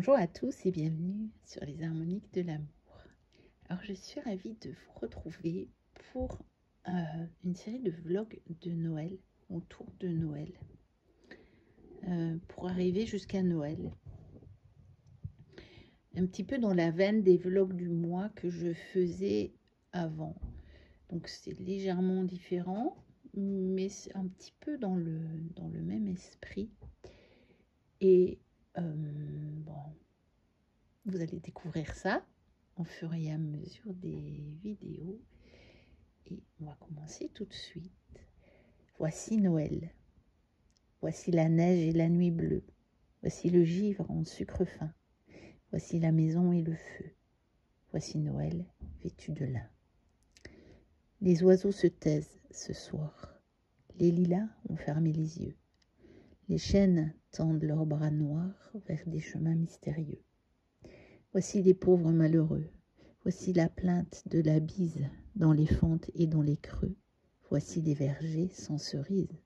Bonjour à tous et bienvenue sur les harmoniques de l'amour. Alors je suis ravie de vous retrouver pour une série de vlogs de Noël, autour de Noël, pour arriver jusqu'à Noël. Un petit peu dans la veine des vlogs du mois que je faisais avant. Donc c'est légèrement différent, mais c'est un petit peu dans le même esprit. Et bon, vous allez découvrir ça au fur et à mesure des vidéos. Et on va commencer tout de suite. Voici Noël. Voici la neige et la nuit bleue. Voici le givre en sucre fin. Voici la maison et le feu. Voici Noël vêtu de lin. Les oiseaux se taisent ce soir. Les lilas ont fermé les yeux. Les chênes tendent leurs bras noirs vers des chemins mystérieux. Voici les pauvres malheureux. Voici la plainte de la bise dans les fentes et dans les creux. Voici des vergers sans cerises.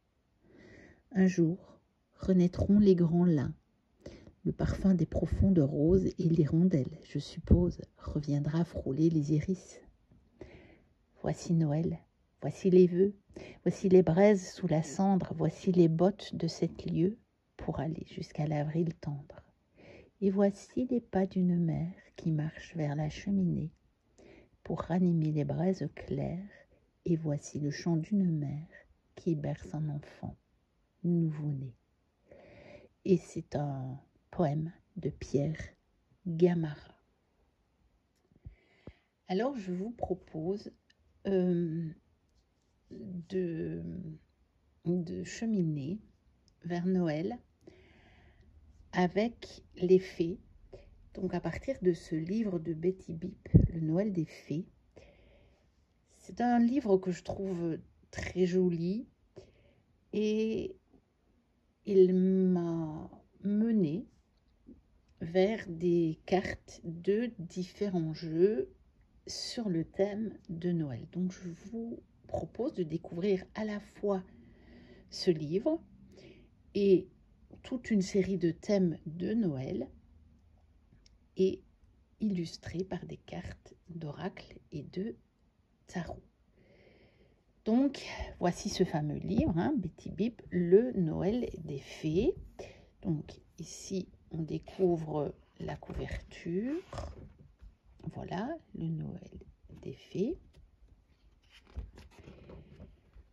Un jour, renaîtront les grands lins. Le parfum des profondes roses et l'hirondelle, je suppose, reviendra frôler les iris. Voici Noël, voici les vœux, voici les braises sous la cendre, voici les bottes de 7 lieues pour aller jusqu'à l'avril tendre. Et voici les pas d'une mère qui marche vers la cheminée pour ranimer les braises claires. Et voici le chant d'une mère qui berce un enfant nouveau-né. Et c'est un poème de Pierre Gamarra. Alors je vous propose de cheminer vers Noël avec les fées. Donc à partir de ce livre de Betty Bipp, Le Noël des fées. C'est un livre que je trouve très joli et il m'a mené vers des cartes de différents jeux sur le thème de Noël. Donc je vous propose de découvrir à la fois ce livre et toute une série de thèmes de Noël et illustrés par des cartes d'oracle et de tarot. Donc, voici ce fameux livre, Betty Bipp, Le Noël des fées. Donc, ici, on découvre la couverture. Voilà, le Noël des fées.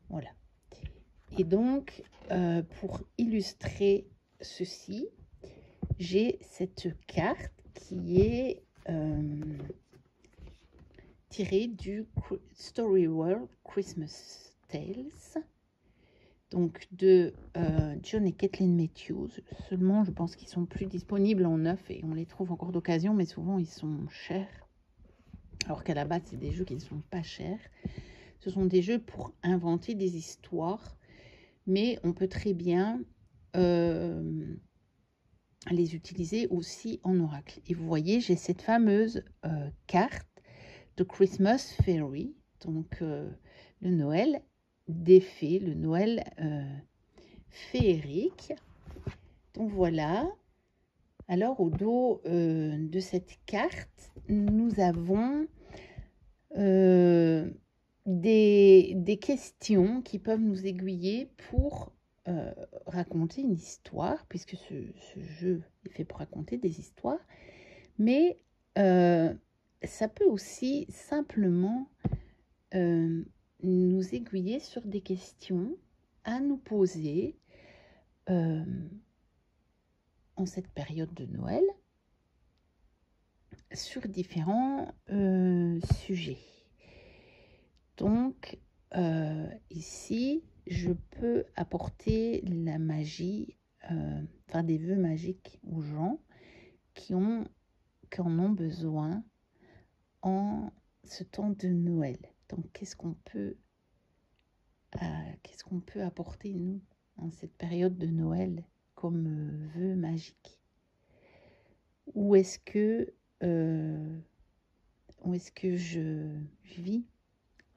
Voilà. Et donc, pour illustrer ceci, j'ai cette carte qui est tirée du Story World Christmas Tales, donc de John et Kathleen Matthews. Seulement, je pense qu'ils sont plus disponibles en neuf et on les trouve encore d'occasion, mais souvent ils sont chers. Alors qu'à la base, c'est des jeux qui ne sont pas chers. Ce sont des jeux pour inventer des histoires, mais on peut très bien les utiliser aussi en oracle. Et vous voyez, j'ai cette fameuse carte de Christmas Fairy, donc le Noël des fées, le Noël féerique. Donc voilà. Alors au dos de cette carte, nous avons des questions qui peuvent nous aiguiller pour raconter une histoire, puisque ce jeu est fait pour raconter des histoires, mais ça peut aussi simplement nous aiguiller sur des questions à nous poser en cette période de Noël sur différents sujets. Donc, ici, je peux apporter la magie, faire des vœux magiques aux gens qui en ont besoin en ce temps de Noël. Donc, qu'est-ce qu'on peut apporter, nous, en cette période de Noël, comme vœux magiques? Où est-ce que je vis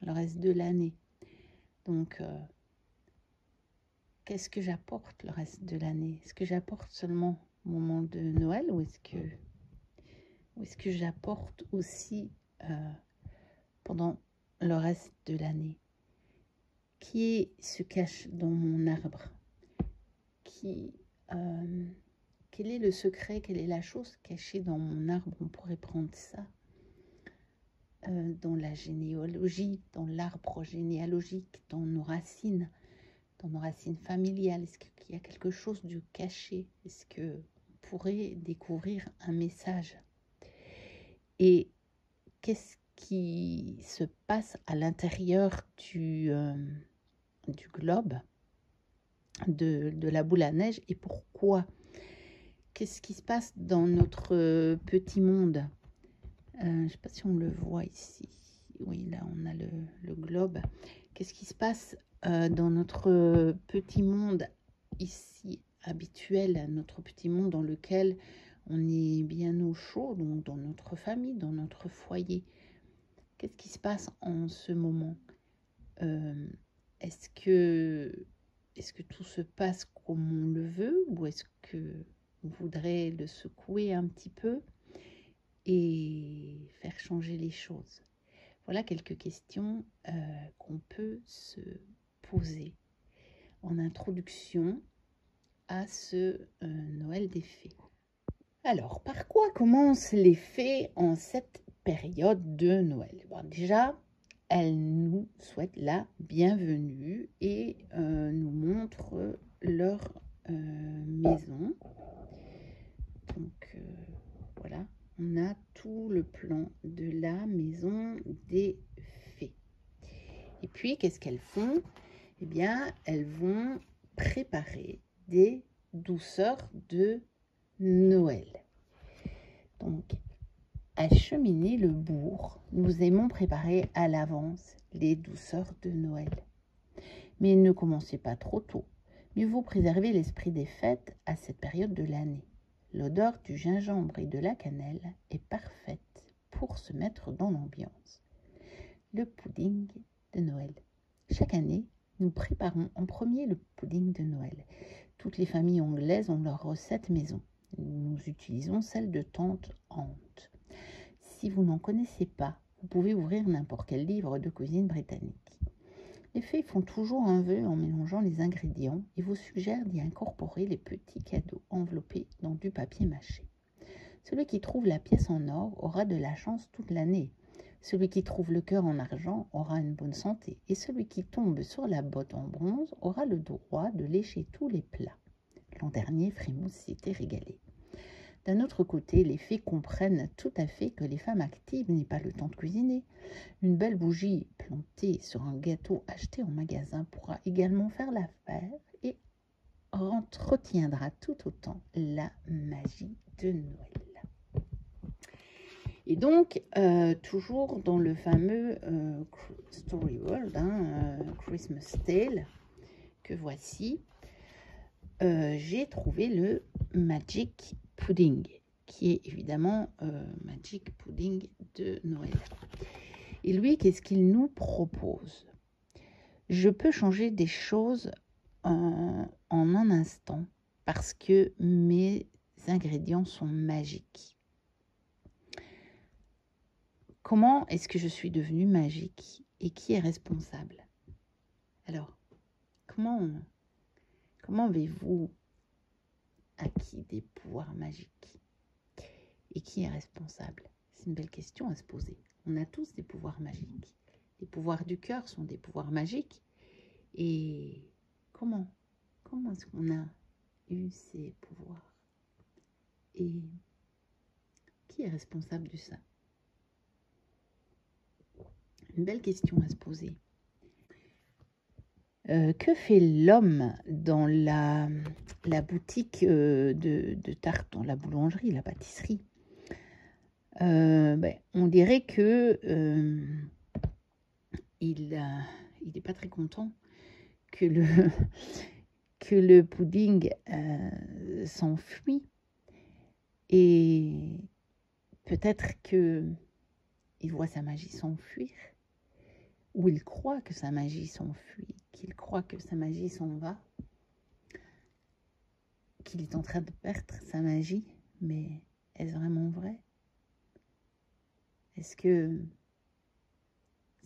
le reste de l'année? Donc, qu'est-ce que j'apporte le reste de l'année? Est-ce que j'apporte seulement au moment de Noël, ou est-ce que j'apporte aussi pendant le reste de l'année? Qui se cache dans mon arbre? Quel est le secret? Quelle est la chose cachée dans mon arbre? On pourrait prendre ça dans la généalogie, dans l'arbre généalogique, dans nos racines familiales. Est-ce qu'il y a quelque chose de caché? Est-ce qu'on pourrait découvrir un message? Et qu'est-ce qui se passe à l'intérieur du globe, de la boule à neige, et pourquoi? Qu'est-ce qui se passe dans notre petit monde? Je ne sais pas si on le voit ici. Oui, là, on a le globe. Qu'est-ce qui se passe dans notre petit monde ici habituel, notre petit monde dans lequel on est bien au chaud, donc dans notre famille, dans notre foyer? Qu'est-ce qui se passe en ce moment? Est-ce que tout se passe comme on le veut, ou est-ce que on voudrait le secouer un petit peu et faire changer les choses? Voilà quelques questions qu'on peut se poser en introduction à ce Noël des fées. Alors, par quoi commencent les fées en cette période de Noël? Bon, déjà, elles nous souhaitent la bienvenue et nous montrent leur maison. Donc, voilà, on a tout le plan de la maison des fées. Et puis, qu'est-ce qu'elles font? Eh bien, elles vont préparer des douceurs de Noël. Donc, acheminer le bourg, nous aimons préparer à l'avance les douceurs de Noël. Mais ne commencez pas trop tôt. Mieux vaut préserver l'esprit des fêtes à cette période de l'année. L'odeur du gingembre et de la cannelle est parfaite pour se mettre dans l'ambiance. Le pudding de Noël. Chaque année, nous préparons en premier le pudding de Noël. Toutes les familles anglaises ont leur recette maison. Nous utilisons celle de tante Ante. Si vous n'en connaissez pas, vous pouvez ouvrir n'importe quel livre de cuisine britannique. Les fées font toujours un vœu en mélangeant les ingrédients et vous suggèrent d'y incorporer les petits cadeaux enveloppés dans du papier mâché. Celui qui trouve la pièce en or aura de la chance toute l'année. Celui qui trouve le cœur en argent aura une bonne santé. Et celui qui tombe sur la botte en bronze aura le droit de lécher tous les plats. L'an dernier, Frimousse s'était régalé. D'un autre côté, les fées comprennent tout à fait que les femmes actives n'aient pas le temps de cuisiner. Une belle bougie plantée sur un gâteau acheté en magasin pourra également faire l'affaire et retiendra tout autant la magie de Noël. Et donc, toujours dans le fameux Story World, Christmas Tale, que voici, j'ai trouvé le Magic Pudding, qui est évidemment Magic Pudding de Noël. Et lui, qu'est-ce qu'il nous propose? Je peux changer des choses en un instant parce que mes ingrédients sont magiques. Comment est-ce que je suis devenue magique et qui est responsable? Alors, comment avez-vous acquis des pouvoirs magiques? Et qui est responsable? C'est une belle question à se poser. On a tous des pouvoirs magiques. Les pouvoirs du cœur sont des pouvoirs magiques. Et comment est-ce qu'on a eu ces pouvoirs? Et qui est responsable de ça? Une belle question à se poser. Que fait l'homme dans la boutique de tarte, dans la boulangerie, la pâtisserie? On dirait que il n'est pas très content que le pudding s'enfuit, et peut-être que il voit sa magie s'enfuir, ou il croit que sa magie s'enfuit, qu'il croit que sa magie s'en va, qu'il est en train de perdre sa magie, mais est-ce vraiment vrai? Est-ce que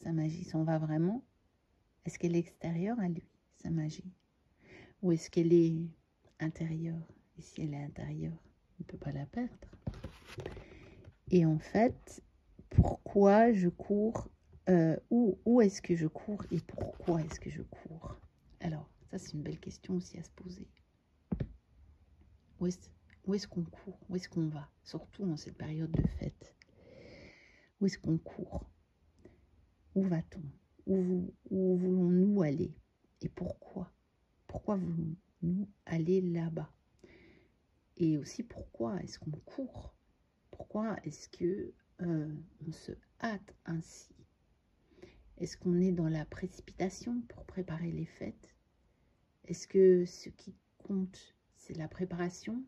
sa magie s'en va vraiment? Est-ce qu'elle est extérieure à lui, sa magie? Ou est-ce qu'elle est intérieure? Et si elle est intérieure, on ne peut pas la perdre. Et en fait, pourquoi je cours? Où est-ce que je cours et pourquoi est-ce que je cours? Alors, ça c'est une belle question aussi à se poser. Où est-ce qu'on court? Où est-ce qu'on va? Surtout en cette période de fête. Où est-ce qu'on court? Où va-t-on? Où voulons-nous aller? Et pourquoi? Pourquoi voulons-nous aller là-bas? Et aussi, pourquoi est-ce qu'on court? Pourquoi est-ce que on se hâte ainsi? Est-ce qu'on est dans la précipitation pour préparer les fêtes? Est-ce que ce qui compte, c'est la préparation?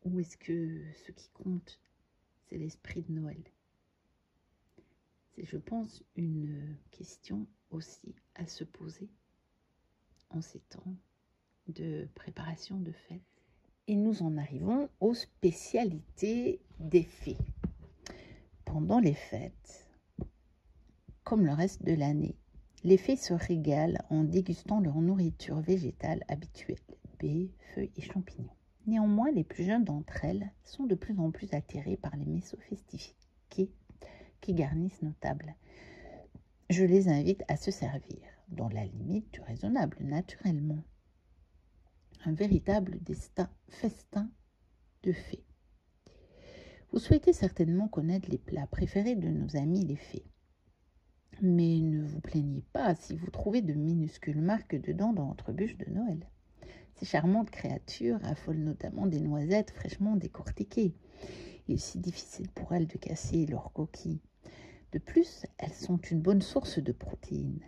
Ou est-ce que ce qui compte, c'est l'esprit de Noël? C'est, je pense, une question aussi à se poser en ces temps de préparation de fête. Et nous en arrivons aux spécialités des fées. Pendant les fêtes, comme le reste de l'année, les fées se régalent en dégustant leur nourriture végétale habituelle, baies, feuilles et champignons. Néanmoins, les plus jeunes d'entre elles sont de plus en plus attirées par les mets sophistiqués qui garnissent nos tables. Je les invite à se servir, dans la limite du raisonnable, naturellement. Un véritable festin de fées. Vous souhaitez certainement connaître les plats préférés de nos amis les fées. Mais ne vous plaignez pas si vous trouvez de minuscules marques de dents dans votre bûche de Noël. Ces charmantes créatures affolent notamment des noisettes fraîchement décortiquées. Il est si difficile pour elles de casser leurs coquilles. De plus, elles sont une bonne source de protéines.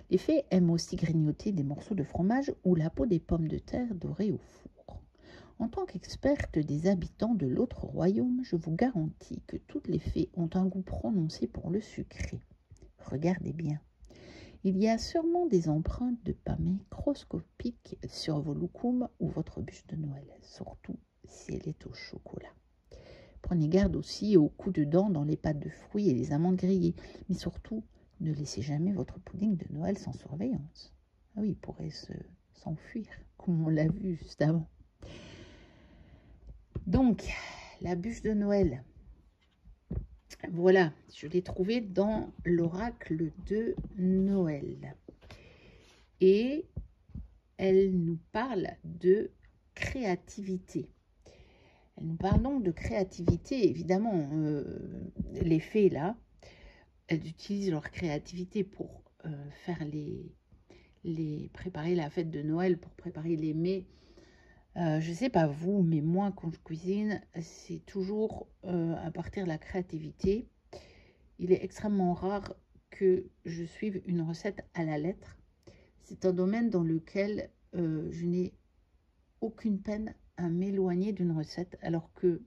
Les fées aiment aussi grignoter des morceaux de fromage ou la peau des pommes de terre dorées au four. En tant qu'experte des habitants de l'autre royaume, je vous garantis que toutes les fées ont un goût prononcé pour le sucré. Regardez bien. Il y a sûrement des empreintes de pas microscopiques sur vos loukoums ou votre bûche de Noël, surtout si elle est au chocolat. Prenez garde aussi aux coups de dents dans les pâtes de fruits et les amandes grillées, mais surtout, ne laissez jamais votre pudding de Noël sans surveillance. Ah oui, il pourrait s'enfuir, comme on l'a vu juste avant. Donc, la bûche de Noël. Voilà, je l'ai trouvée dans l'oracle de Noël. Et elle nous parle de créativité. Elle nous parle donc de créativité. Évidemment, les fées, là, elles utilisent leur créativité pour faire préparer la fête de Noël, pour préparer les mets. Je ne sais pas vous, mais moi, quand je cuisine, c'est toujours à partir de la créativité. Il est extrêmement rare que je suive une recette à la lettre. C'est un domaine dans lequel je n'ai aucune peine à m'éloigner d'une recette, alors que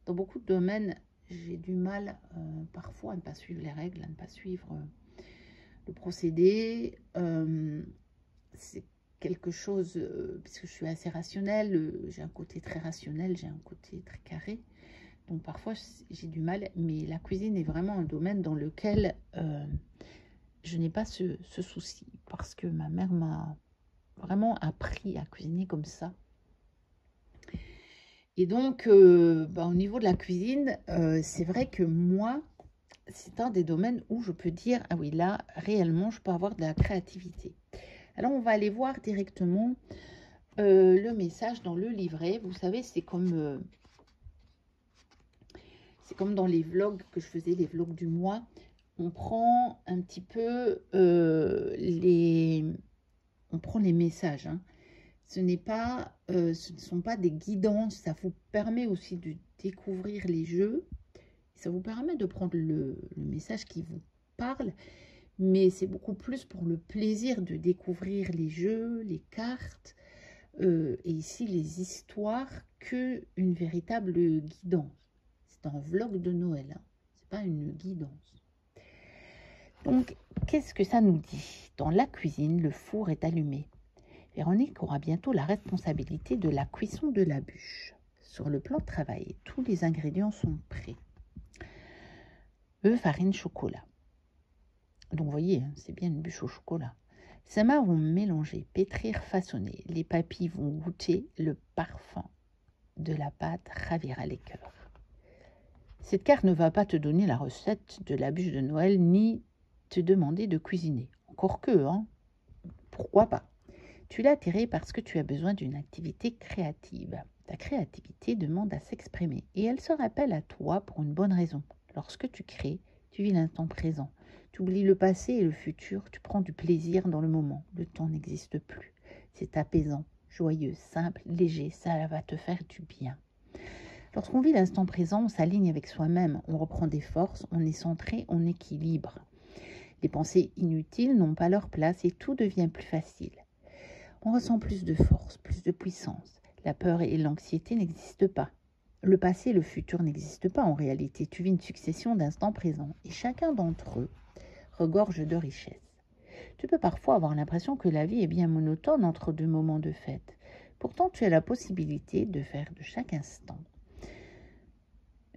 dans beaucoup de domaines, j'ai du mal parfois à ne pas suivre les règles, à ne pas suivre le procédé. C'est quelque chose, puisque je suis assez rationnelle, j'ai un côté très rationnel, j'ai un côté très carré. Donc parfois, j'ai du mal, mais la cuisine est vraiment un domaine dans lequel je n'ai pas ce souci, parce que ma mère m'a vraiment appris à cuisiner comme ça. Et donc, au niveau de la cuisine, c'est vrai que moi, c'est un des domaines où je peux dire, ah oui, là, réellement, je peux avoir de la créativité. Alors, on va aller voir directement le message dans le livret. Vous savez, c'est comme dans les vlogs que je faisais, les vlogs du mois. On prend un petit peu on prend les messages, hein. Ce ne sont pas des guidances, ça vous permet aussi de découvrir les jeux, ça vous permet de prendre le message qui vous parle, mais c'est beaucoup plus pour le plaisir de découvrir les jeux, les cartes, et ici les histoires, qu'une véritable guidance. C'est un vlog de Noël, hein. C'est pas une guidance. Donc, qu'est-ce que ça nous dit? Dans la cuisine, le four est allumé. Véronique aura bientôt la responsabilité de la cuisson de la bûche. Sur le plan de travail, tous les ingrédients sont prêts. Œufs, farine, chocolat. Donc vous voyez, c'est bien une bûche au chocolat. Ses mains vont mélanger, pétrir, façonner. Les papilles vont goûter le parfum de la pâte, ravira les cœurs. Cette carte ne va pas te donner la recette de la bûche de Noël, ni te demander de cuisiner. Encore que, hein, pourquoi pas? Tu l'as attirée parce que tu as besoin d'une activité créative. Ta créativité demande à s'exprimer et elle se rappelle à toi pour une bonne raison. Lorsque tu crées, tu vis l'instant présent. Tu oublies le passé et le futur, tu prends du plaisir dans le moment. Le temps n'existe plus. C'est apaisant, joyeux, simple, léger, ça va te faire du bien. Lorsqu'on vit l'instant présent, on s'aligne avec soi-même, on reprend des forces, on est centré, on équilibre. Les pensées inutiles n'ont pas leur place et tout devient plus facile. On ressent plus de force, plus de puissance. La peur et l'anxiété n'existent pas. Le passé et le futur n'existent pas en réalité. Tu vis une succession d'instants présents et chacun d'entre eux regorge de richesse. Tu peux parfois avoir l'impression que la vie est bien monotone entre deux moments de fête. Pourtant, tu as la possibilité de faire de chaque instant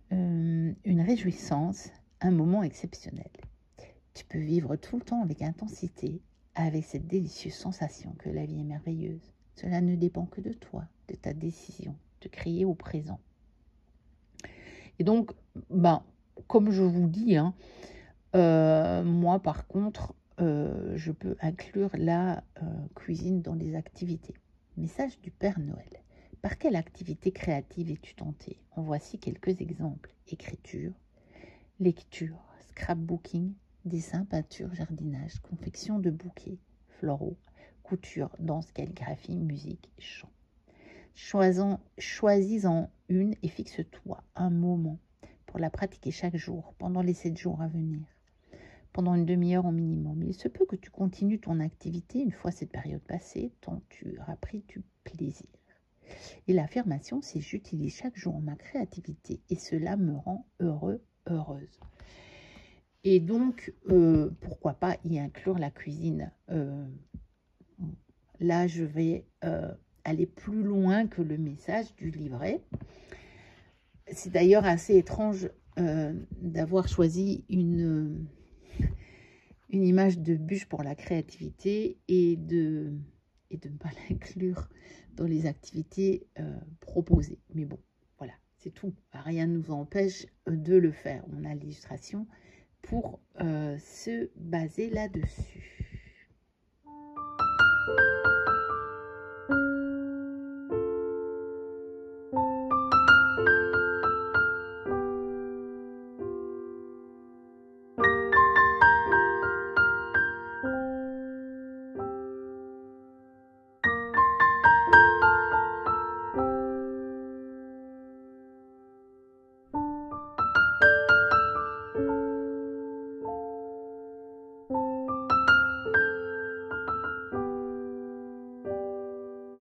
une réjouissance, un moment exceptionnel. Tu peux vivre tout le temps avec intensité, avec cette délicieuse sensation que la vie est merveilleuse. Cela ne dépend que de toi, de ta décision de créer au présent. Et donc, comme je vous dis, hein, moi par contre, je peux inclure la cuisine dans les activités. Message du Père Noël. Par quelle activité créative es-tu tenté? En voici quelques exemples. Écriture, lecture, scrapbooking, dessin, peinture, jardinage, confection de bouquets floraux, couture, danse, calligraphie, musique, chant. Choisis-en une et fixe-toi un moment pour la pratiquer chaque jour, pendant les 7 jours à venir, pendant une demi-heure au minimum. Il se peut que tu continues ton activité une fois cette période passée, tant tu auras pris du plaisir. Et l'affirmation, c'est « j'utilise chaque jour ma créativité et cela me rend heureux, heureuse ». Et donc, pourquoi pas y inclure la cuisine. Là, je vais aller plus loin que le message du livret. C'est d'ailleurs assez étrange d'avoir choisi une image de bûche pour la créativité et de ne pas l'inclure dans les activités proposées. Mais bon, voilà, c'est tout. Rien ne nous empêche de le faire. On a l'illustration pour se baser là-dessus.